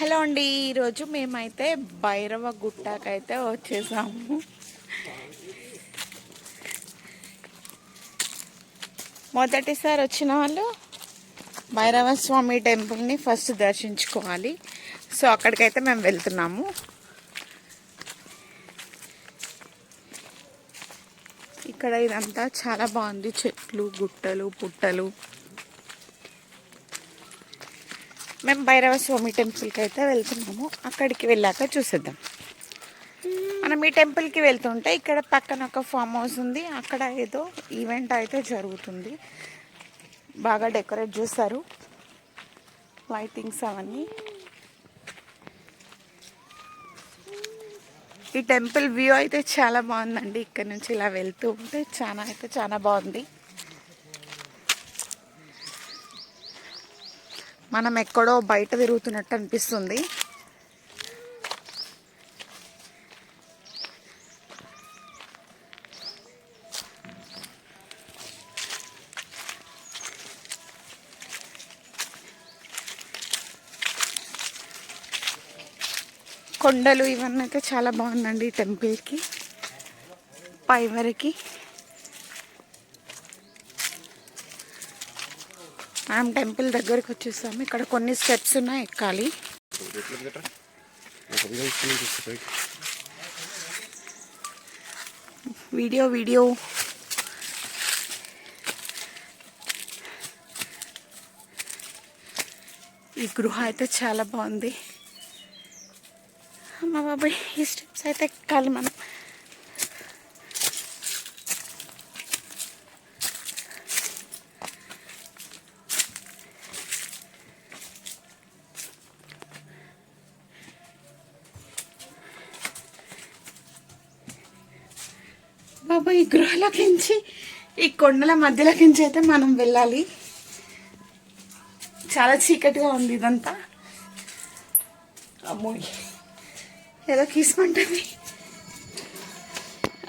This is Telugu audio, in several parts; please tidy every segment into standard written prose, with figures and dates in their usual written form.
హలో అండి, ఈరోజు మేమైతే భైరవ గుట్టకైతే వచ్చేసాము. మొదటిసారి వచ్చిన వాళ్ళు భైరవ స్వామి టెంపుల్ని ఫస్ట్ దర్శించుకోవాలి. సో అక్కడికైతే మేము వెళ్తున్నాము. ఇక్కడ ఇదంతా చాలా బాగుంది, చెట్లు, గుట్టలు, పుట్టలు. మేము భైరవ స్వామి టెంపుల్కి అయితే వెళ్తున్నాము. అక్కడికి వెళ్ళాక చూసేద్దాం. మనం ఈ టెంపుల్కి వెళ్తుంటే ఇక్కడ పక్కన ఒక ఫామ్ హౌస్ ఉంది. అక్కడ ఏదో ఈవెంట్ అయితే జరుగుతుంది. బాగా డెకరేట్ చేస్తారు, లైటింగ్స్ అవన్నీ. ఈ టెంపుల్ వ్యూ అయితే చాలా బాగుందండి. ఇక్కడ నుంచి ఇలా వెళ్తూ ఉంటే చాలా బాగుంది. మనం ఎక్కడో బయట తిరుగుతున్నట్టు అనిపిస్తుంది. కొండలు ఇవన్నీ అయితే చాలా బాగుందండి ఈ టెంపుల్కి. పై వరకు మనం టెంపుల్ దగ్గరికి వచ్చేసాము. ఇక్కడ కొన్ని స్టెప్స్ ఉన్నాయి, ఎక్కాలి. వీడియో ఈ గృహ అయితే చాలా బాగుంది. అమ్మ బాబాయ్, ఈ స్టెప్స్ అయితే ఎక్కాలి మనం. బాబా, ఈ గృహలోకించి ఈ కొండల మధ్యలోకించి అయితే మనం వెళ్ళాలి. చాలా చీకటిగా ఉంది ఇదంతా. అమ్మో, ఏదో కీసుకుంటుంది.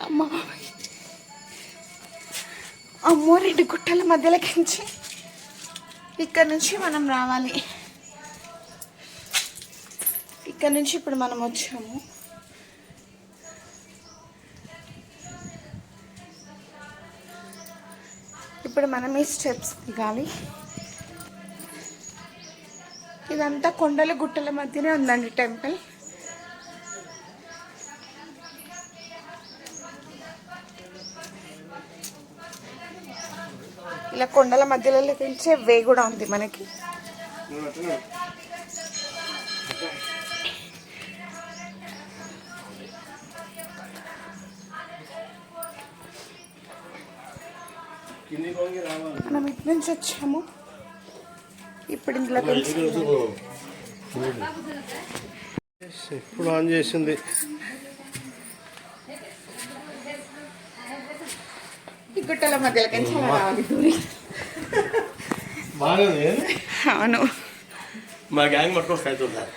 అమ్మ బాబాయ్, అమ్మో, 2 గుట్టల మధ్యలోకించి ఇక్కడ నుంచి మనం రావాలి. ఇక్కడ నుంచి ఇప్పుడు మనం వచ్చాము. ఇప్పుడు మనం ఈ స్టెప్స్ దిగాలి. ఇదంతా కొండల గుట్టల మధ్యనే ఉందండి టెంపుల్. ఇలా కొండల మధ్యలో పెంచే వే కూడా ఉంది మనకి. మనం ఇటు నుంచి వచ్చాము. ఇప్పుడు ఇంట్లో ఇప్పుడు ఆన్ చేసింది. ఈ గుట్టల మధ్యలో రావాలి. అవును, మా గ్యాంగ్ మొత్తం అవుతుంటారు.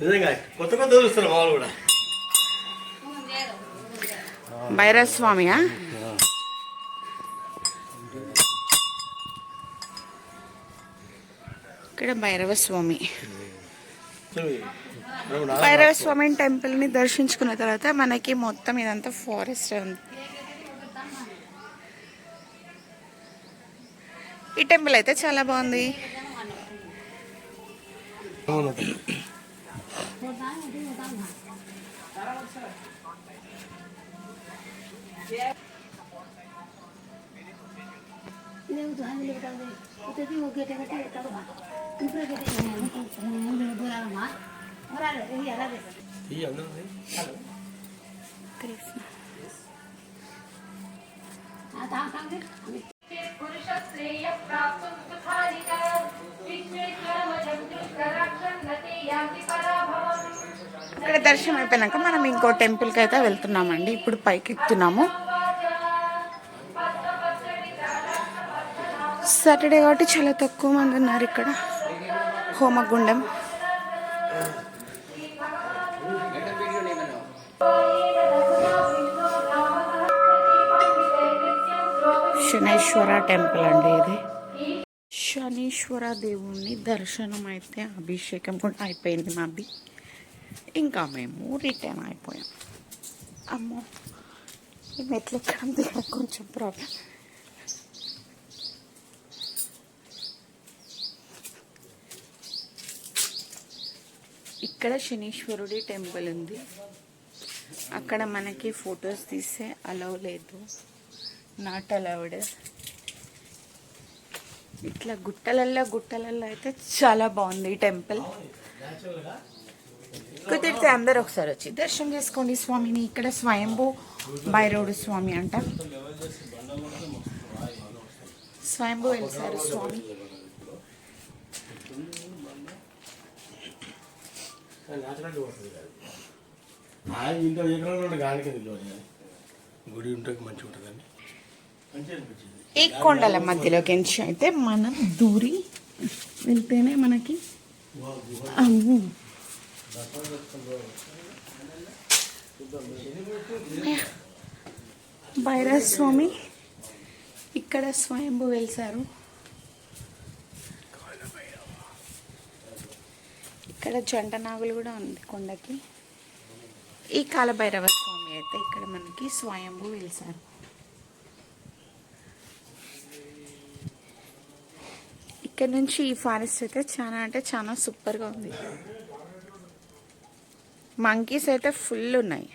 నిజంగా కొత్త చూస్తారు వాళ్ళు కూడా. భైరవ స్వామియా? ఇక్కడ భైరవ స్వామి టెంపుల్ని దర్శించుకున్న తర్వాత మనకి మొత్తం ఇదంతా ఫారెస్ట్ ఉంది. ఈ టెంపుల్ అయితే చాలా బాగుంది. ఇక్కడ దర్శనం అయిపోయినాక మనం ఇంకో టెంపుల్కి అయితే వెళ్తున్నామండి. ఇప్పుడు పైకి ఎక్కుతున్నాము. సాటర్డే కాబట్టి చాలా తక్కువ మంది ఉన్నారు ఇక్కడ. హోమగుండం, శనైశ్వర టెంపుల్ అండి ఇది. శనీశ్వర దేవుణ్ణి దర్శనం అయితే అభిషేకం కూడా అయిపోయింది మాది. ఇంకా మేము రిటర్న్ అయిపోయాం. అమ్మో ఈ మెట్లు ఎక్కడం దిగడం కొంచెం ప్రాబ్లం. ఇక్కడ శనీశ్వరుడి టెంపుల్ ఉంది. అక్కడ మనకి ఫొటోస్ తీస్తే అలౌ లేదు, నాట్ అలౌడ్. ఇట్లా గుట్టలల్లో అయితే చాలా బాగుంది ఈ టెంపుల్. కుదిరితే అందరు ఒకసారి వచ్చి దర్శనం చేసుకోండి స్వామిని. ఇక్కడ స్వయంభూ భైరవుడు స్వామి అంట. స్వయంభూ వెలిసారు స్వామి. గుడి ఉంటే మంచిగా ఉంటుందండి, మంచిగా అనిపించింది. ఈ కొండల మధ్యలోకి అయితే మనం దూరి వెళ్తేనే మనకి అమ్ము భైరవ స్వామి ఇక్కడ స్వయంభూ వెలిసారు. ఇక్కడ జంట నాగులు కూడా ఉంది కొండకి. ఈ కాలభైరవ స్వామి అయితే ఇక్కడ మనకి స్వయంభూ వెలిసారు. ఇక్కడ నుంచి ఈ ఫారెస్ట్ అయితే చాలా అంటే చాలా సూపర్గా ఉంది. మంకీస్ అయితే ఫుల్ ఉన్నాయి.